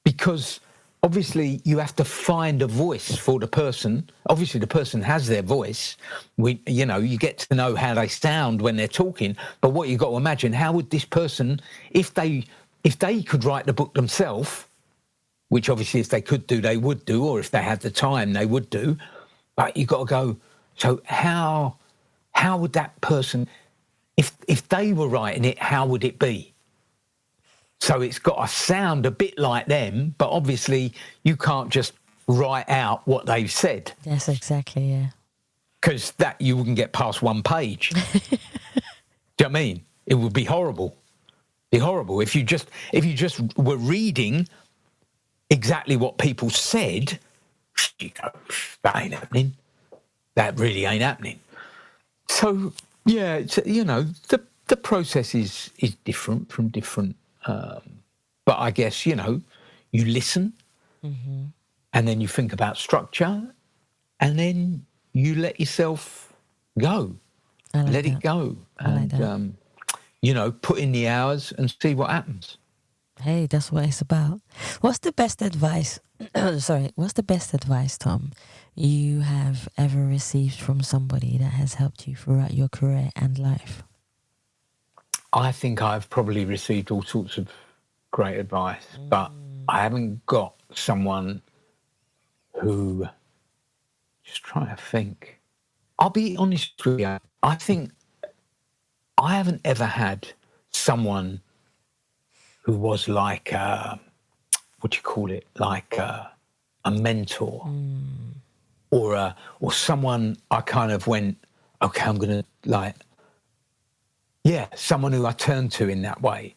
because obviously you have to find a voice for the person. Obviously the person has their voice. You know, you get to know how they sound when they're talking. But what you've got to imagine, how would this person, if they could write the book themselves, which obviously if they could do, they would do, or if they had the time, they would do. But you've got to go, so how would that person, if they were writing it, how would it be? So it's got to sound a bit like them, but obviously you can't just write out what they've said. Yes, exactly, yeah. Because that you wouldn't get past one page. Do you know what I mean? It would be horrible. Be horrible if you just were reading exactly what people said. You go, that ain't happening. That really ain't happening. So yeah, it's, you know, the process is different from different. But I guess, you know, you listen, and then you think about structure, and then you let yourself go. Let it go. And, you know, put in the hours and see what happens. Hey, that's what it's about. What's the best advice, what's the best advice, Tom, you have ever received from somebody that has helped you throughout your career and life? I think I've probably received all sorts of great advice, but I haven't got someone who, just trying to think. I'll be honest with you, I think I haven't ever had someone who was like, what do you call it, like a mentor or someone I kind of went, okay, I'm going to like, yeah, someone who I turn to in that way,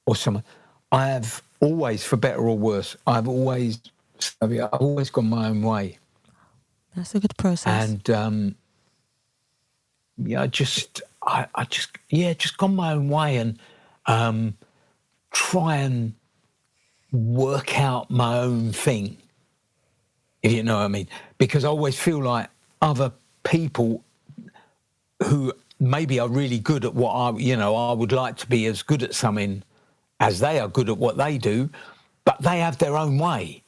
or someone. I have always, for better or worse, I've always gone my own way. That's a good process. And I just gone my own way and try and work out my own thing, if you know what I mean. Because I always feel like other people who maybe are really good at what I would like to be as good at something as they are good at what they do, but they have their own way.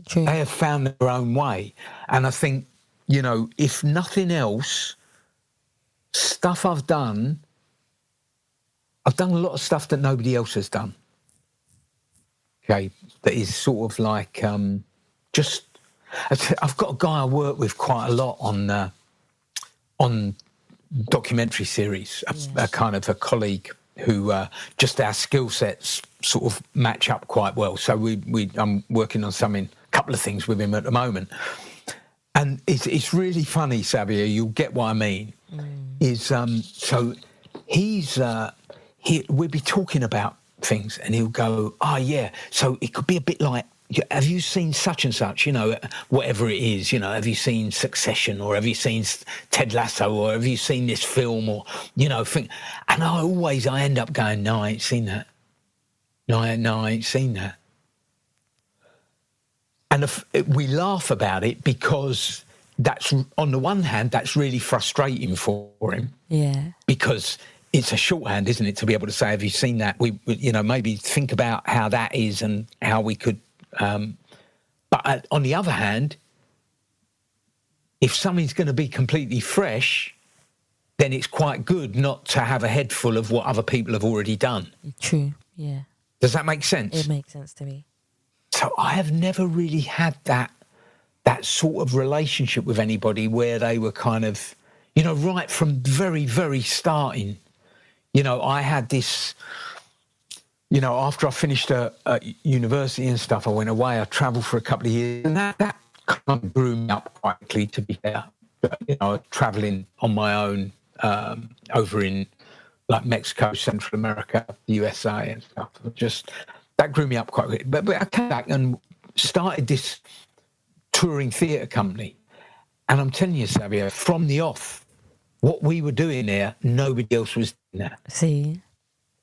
True. They have found their own way. And I think, you know, if nothing else, stuff I've done a lot of stuff that nobody else has done. Okay, that is sort of like just. I've got a guy I work with quite a lot on documentary series. A kind of a colleague who just our skill sets sort of match up quite well. So I'm working on a couple of things with him at the moment, and it's really funny, Savia. You'll get what I mean. Is so we'll be talking about things and he'll go, oh yeah, so it could be a bit like, have you seen such and such, you know, whatever it is, you know, have you seen Succession, or have you seen Ted Lasso, or have you seen this film, or, you know, and I end up going, no, I ain't seen that. No, I ain't seen that. And we laugh about it because that's, on the one hand, that's really frustrating for him. Yeah. Because it's a shorthand, isn't it, to be able to say, have you seen that? We you know, maybe think about how that is and how we could. But on the other hand, if something's going to be completely fresh, then it's quite good not to have a head full of what other people have already done. True, yeah. Does that make sense? It makes sense to me. So I have never really had that sort of relationship with anybody where they were kind of, you know, right from very, very starting. You know, I had this, you know, after I finished at university and stuff, I went away, I travelled for a couple of years, and that kind of grew me up quite quickly, to be fair. You know, travelling on my own over in like Mexico, Central America, the USA and stuff. Just that grew me up quite a bit. But I came back and started this touring theatre company. And I'm telling you, Savia, from the off, what we were doing there, nobody else was doing that. See?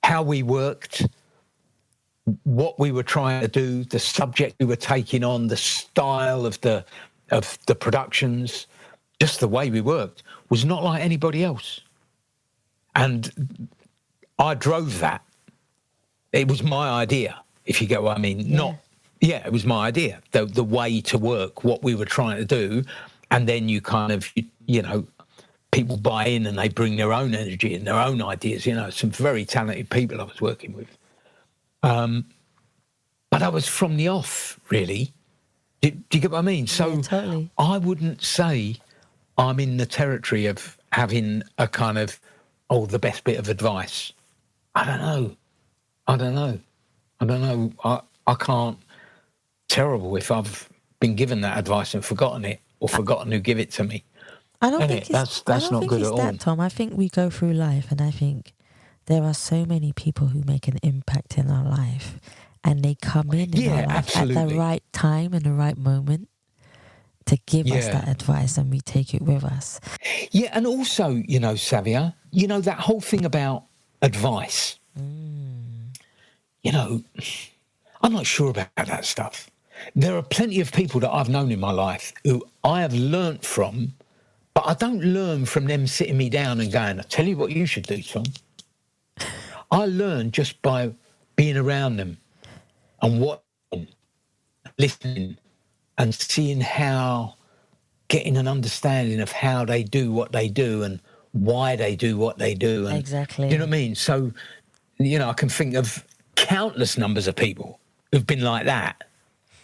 How we worked, what we were trying to do, the subject we were taking on, the style of the productions, just the way we worked was not like anybody else. And I drove that. It was my idea, if you get what I mean. Yeah. It was my idea, the way to work, what we were trying to do. And then you kind of, you know, people buy in and they bring their own energy and their own ideas, you know, some very talented people I was working with. But I was from the off, really. Do you get what I mean? So yeah, totally. I wouldn't say I'm in the territory of having a kind of, the best bit of advice. I don't know. I can't. Terrible if I've been given that advice and forgotten it or forgotten who give it to me. I don't think that's not good at all. Tom. I think we go through life and I think there are so many people who make an impact in our life and they come in our life absolutely. at the right time and the right moment to give us that advice and we take it with us. Yeah, and also, you know, Savia, you know, that whole thing about advice, you know, I'm not sure about that stuff. There are plenty of people that I've known in my life who I have learnt from, but I don't learn from them sitting me down and going, I'll tell you what you should do, Tom. I learn just by being around them and watching, listening and seeing how, getting an understanding of how they do what they do and why they do what they do. And, exactly. You know what I mean? So, you know, I can think of countless numbers of people who've been like that.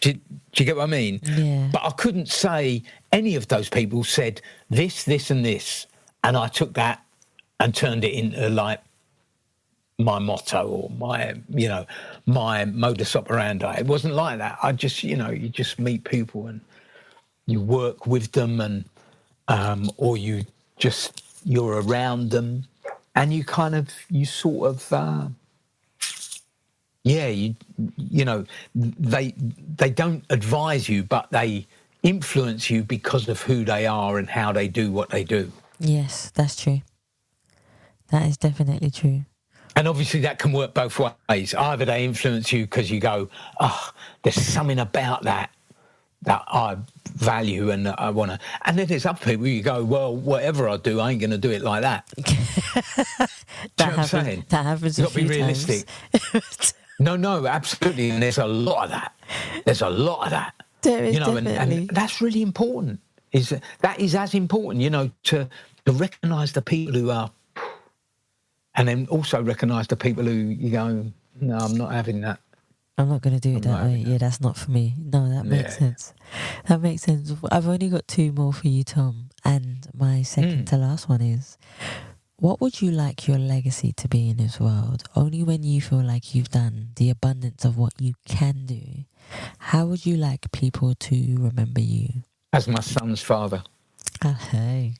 Do you get what I mean? Yeah. But I couldn't say any of those people said this, this and this, and I took that and turned it into like my motto or my, you know, my modus operandi. It wasn't like that. I just, you know, you just meet people and you work with them and, or you're around them and you kind of, you sort of, you know, they don't advise you, but they influence you because of who they are and how they do what they do. Yes, that's true. That is definitely true. And obviously that can work both ways. Either they influence you because you go, there's something about that I value and that I want to. And then there's other people you go, well, whatever I do, I ain't going to do it like that. That happens You've a got to be few realistic. times. No, absolutely. And there's a lot of that. There is, you know, definitely. and that's really important. That is as important, you know, to recognise the people who are, and then also recognise the people who you go, no, I'm not having that. I'm not going to do it that way. Yeah, that's not for me. No, that makes sense. That makes sense. I've only got two more for you, Tom. And my second to last one is, what would you like your legacy to be in this world? Only when you feel like you've done the abundance of what you can do, how would you like people to remember you? As my son's father. Oh, hey.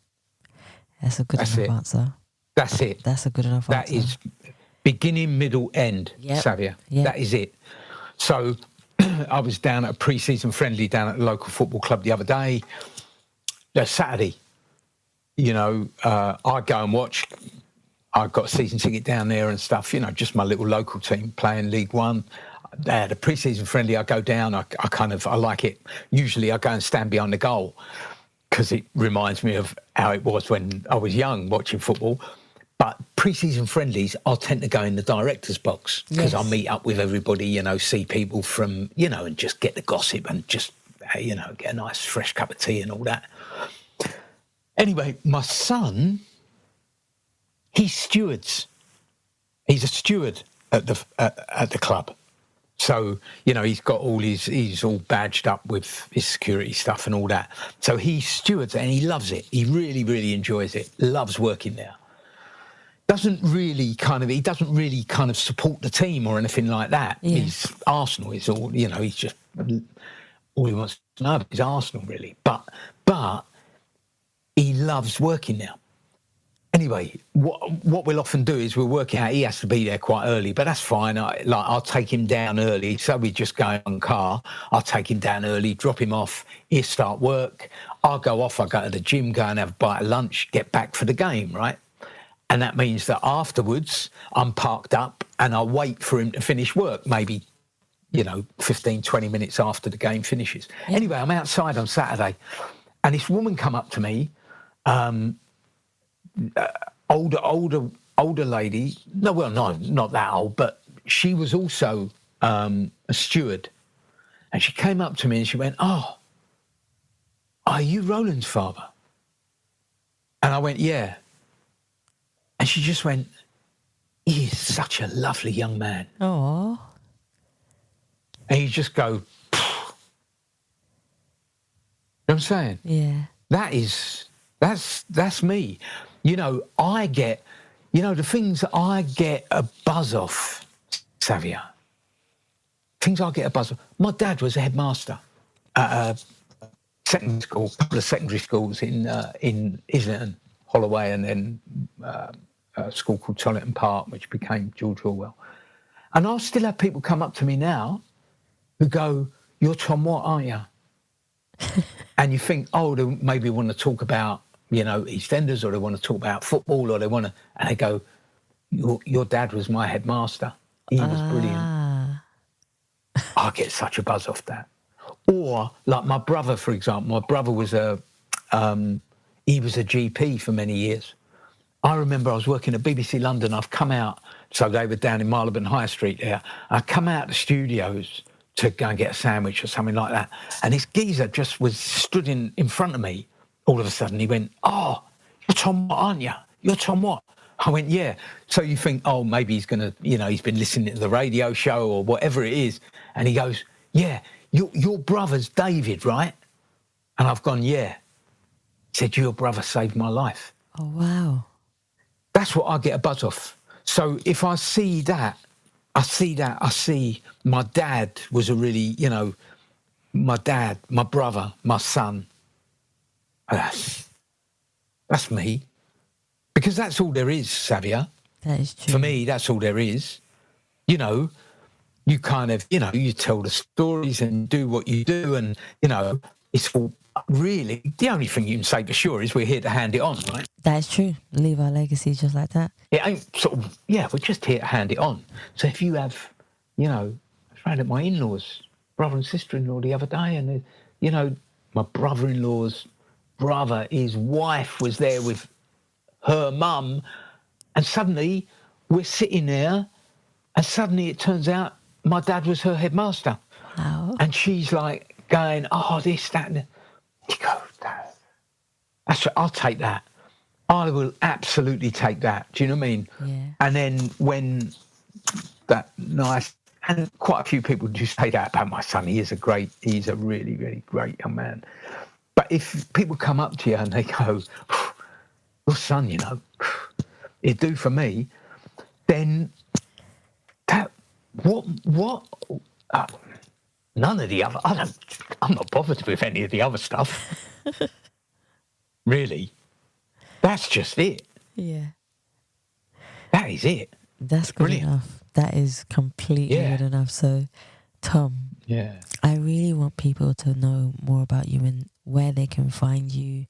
That's a good enough answer. That's it. That's a good enough answer. That is beginning, middle, end, Savia. Yep. That is it. So I was down at a pre-season friendly down at the local football club the other day. Saturday. You know, I'd go and watch. I got a season ticket down there and stuff, you know, just my little local team playing League One. They had a pre-season friendly. I go down. I like it. Usually I go and stand behind the goal because it reminds me of how it was when I was young watching football. But pre-season friendlies, I'll tend to go in the director's box because I'll meet up with everybody, you know, see people from, you know, and just get the gossip and just, you know, get a nice fresh cup of tea and all that. Anyway, my son, he stewards. He's a steward at the club. So, you know, he's all badged up with his security stuff and all that. So he stewards and he loves it. He really, really enjoys it. Loves working there. He doesn't really kind of support the team or anything like that. Yeah. He's Arsenal. He's all, you know, he's just, all he wants to know is Arsenal, really. But he loves working there. Anyway, what we'll often do is we'll work out he has to be there quite early, but that's fine. I'll take him down early. So we just go in car. I'll take him down early, drop him off. He'll start work. I'll go off. I'll go to the gym, go and have a bite of lunch, get back for the game, right? And that means that afterwards I'm parked up and I'll wait for him to finish work, maybe, 15, 20 minutes after the game finishes. Yeah. Anyway, I'm outside on Saturday and this woman come up to me, older lady. No, well, no, not that old, but she was also a steward. And she came up to me and she went, "Oh, are you Roland's father?" And I went, "Yeah." And she just went, "He is such a lovely young man." Oh. And you just go, "Phew." You know what I'm saying? Yeah. That's me. I get, the things that I get a buzz off, Savia. Things I get a buzz off. My dad was a headmaster at a secondary school, a couple of secondary schools in Islington, Holloway, and then a school called Tolleton Park, which became George Orwell. And I'll still have people come up to me now who go, "You're Tom Watt, aren't you?" And you think, oh, they maybe want to talk about, Eastenders, or they want to talk about football, or and they go, your dad was my headmaster. He was brilliant. I get such a buzz off that. Or like my brother, for example, my brother was he was a GP for many years. I remember I was working at BBC London. I've come out, so they were down in Marylebone High Street there. I come out the studios to go and get a sandwich or something like that. And this geezer just was stood in front of me. All of a sudden he went, "Oh, you're Tom Watt, aren't you? You're Tom Watt." I went, "Yeah." So you think, oh, maybe he's going to, he's been listening to the radio show or whatever it is. And he goes, "Yeah, your brother's David, right?" And I've gone, "Yeah." He said, "Your brother saved my life." Oh, wow. That's what I get a buzz off. So if I see that, I see my dad was a really, my dad, my brother, my son. That's me. Because that's all there is, Savia. That is true. For me, that's all there is. You kind of, you tell the stories and do what you do, and, it's all really, the only thing you can say for sure is we're here to hand it on, right? That's true. Leave our legacy just like that. It ain't sort of, we're just here to hand it on. So if you have, I was round at my in-laws, brother and sister-in-law the other day, and, my brother-in-law's brother, his wife was there with her mum, and suddenly we're sitting there, and suddenly it turns out my dad was her headmaster. Wow. And she's like going, "Oh, this, that," and you go, "That's I'll take that. I will absolutely take that." Do you know what I mean? Yeah. And then when that nice, and quite a few people do say that about my son. He's a really, really great young man. But if people come up to you and they go, "Your son, it'd do for me," then that, what, none of the other, I'm not bothered with any of the other stuff. Really. That's just it. Yeah. That is it. That's good Brilliant. enough. That is completely good enough. So, Tom, I really want people to know more about you and where they can find you.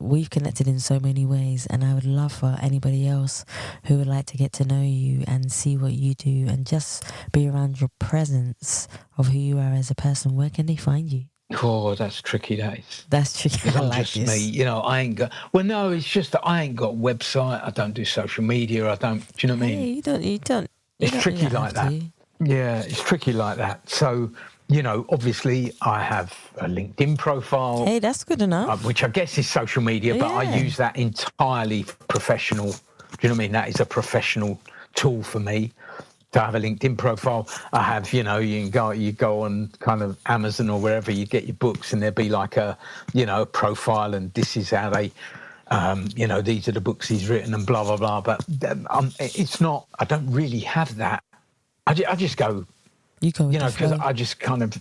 We've connected in so many ways, and I would love for anybody else who would like to get to know you and see what you do and just be around your presence of who you are as a person. Where can they find you? Oh, that's tricky, that is. That's tricky. I I'm like just this. me, I ain't got... Well, no, it's just that I ain't got a website. I don't do social media. I don't... Do you know what I mean? Hey, you don't. It's tricky like that. Yeah, it's tricky like that. So, obviously I have a LinkedIn profile. Hey, that's good enough. Which I guess is social media, but I use that entirely professional. Do you know what I mean? That is a professional tool for me to have a LinkedIn profile. I have, you go on kind of Amazon or wherever you get your books, and there'll be like a profile, and this is how they, these are the books he's written and blah, blah, blah. But it's not, I don't really have that. I just go, because I just kind of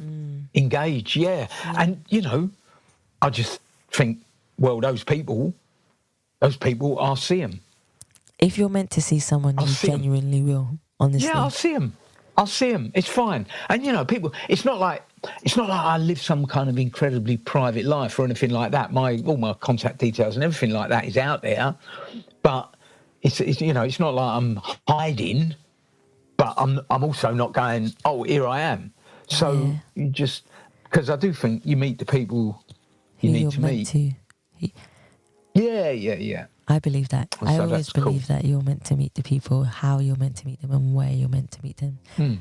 engage, And, I just think, well, those people, those people, I'll see them. If you're meant to see someone, you genuinely will, honestly. Yeah, I'll see them. It's fine. And, you know, people, it's not like I live some kind of incredibly private life or anything like that. All my contact details and everything like that is out there. But it's you know, it's not like I'm hiding, but I'm also not going, oh, here I am. So you just, because I do think you meet the people you need to meet. Yeah. I believe that. So I always believe that you're meant to meet the people, how you're meant to meet them, and where you're meant to meet them.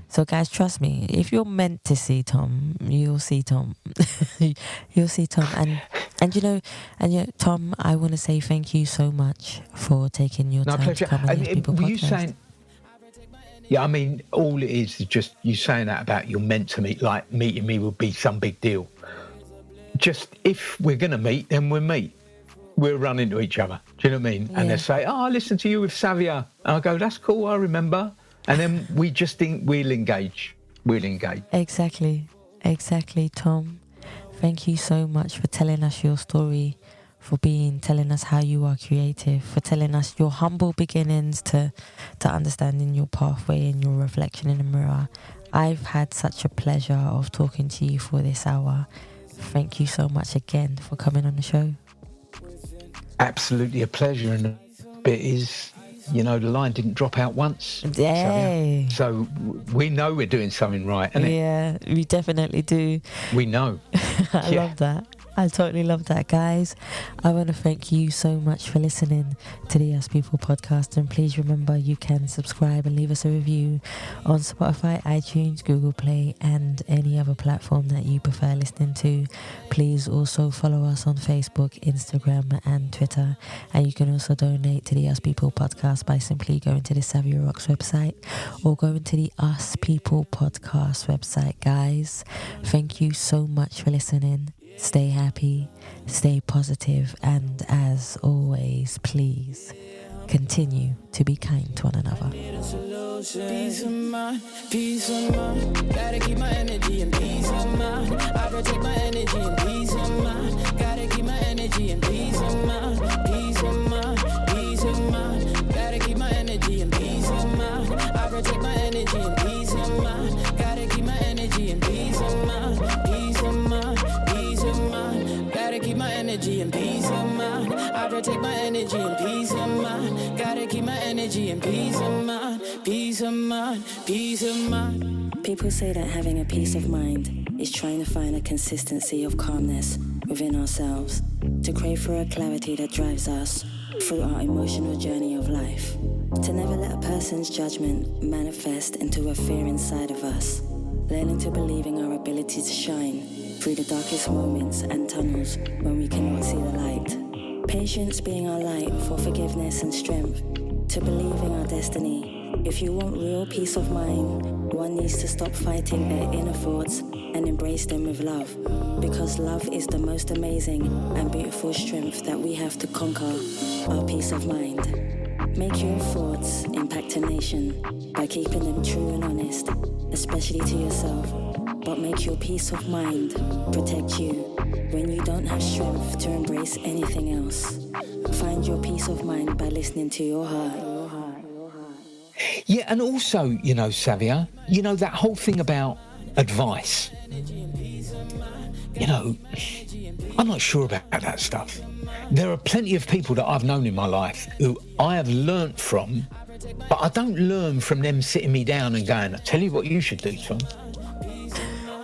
So, guys, trust me. If you're meant to see Tom, you'll see Tom. You'll see Tom. And you know, Tom, I want to say thank you so much for taking your time to come on the People Podcast. You saying? Yeah, I mean, all it is just you saying that about you're meant to meet. Like meeting me would be some big deal. Just if we're gonna meet, then we'll meet. We'll run into each other. Do you know what I mean? Yeah. And they say, oh, I listened to you with Savia. And I go, that's cool, I remember. And then we just think we'll engage. Exactly, Tom. Thank you so much for telling us your story, for telling us how you are creative, for telling us your humble beginnings to understanding your pathway and your reflection in the mirror. I've had such a pleasure of talking to you for this hour. Thank you so much again for coming on the show. Absolutely a pleasure, and the bit is, you know, the line didn't drop out once. Yay. So we know we're doing something right, innit? Yeah, we definitely do. We know. I love that. I totally love that, guys. I want to thank you so much for listening to the Us People podcast. And please remember, you can subscribe and leave us a review on Spotify, iTunes, Google Play, and any other platform that you prefer listening to. Please also follow us on Facebook, Instagram, and Twitter. And you can also donate to the Us People podcast by simply going to the Savia Rocks website or going to the Us People podcast website, guys. Thank you so much for listening. Stay happy, stay positive, and as always, please continue to be kind to one another. Peace of mind, gotta keep my energy and peace of mind. I protect my energy and peace of mind. Gotta keep my energy and peace of mind. Peace of mind, gotta keep my energy and peace of mind. I protect my energy and peace of mind. Gotta keep my energy and peace of mind. Peace of mind. Gotta keep my energy and peace of mind. I protect my energy and peace of mind. Gotta keep my energy and peace of mind. Peace of mind, peace of mind. People say that having a peace of mind is trying to find a consistency of calmness within ourselves, to crave for a clarity that drives us through our emotional journey of life, to never let a person's judgment manifest into a fear inside of us, learning to believe in our ability to shine through the darkest moments and tunnels when we cannot see the light. Patience being our light for forgiveness and strength to believe in our destiny. If you want real peace of mind, one needs to stop fighting their inner thoughts and embrace them with love, because love is the most amazing and beautiful strength that we have to conquer our peace of mind. Make your thoughts impact a nation by keeping them true and honest, especially to yourself. But make your peace of mind protect you when you don't have strength to embrace anything else. Find your peace of mind by listening to your heart. Yeah, and also, you know, Savia, you know, that whole thing about advice. You know, I'm not sure about that stuff. There are plenty of people that I've known in my life who I have learnt from, but I don't learn from them sitting me down and going, I tell you what you should do, Tom.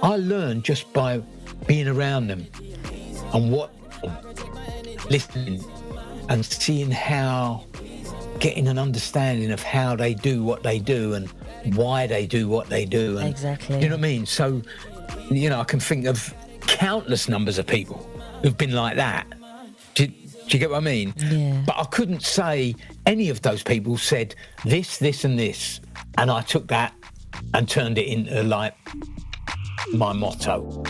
I learn just by being around them and listening and seeing how, getting an understanding of how they do what they do and why they do what they do. And, exactly. You know what I mean? So, you know, I can think of countless numbers of people who've been like that. Do you get what I mean? Yeah. But I couldn't say any of those people said this, this and this, and I took that and turned it into like my motto.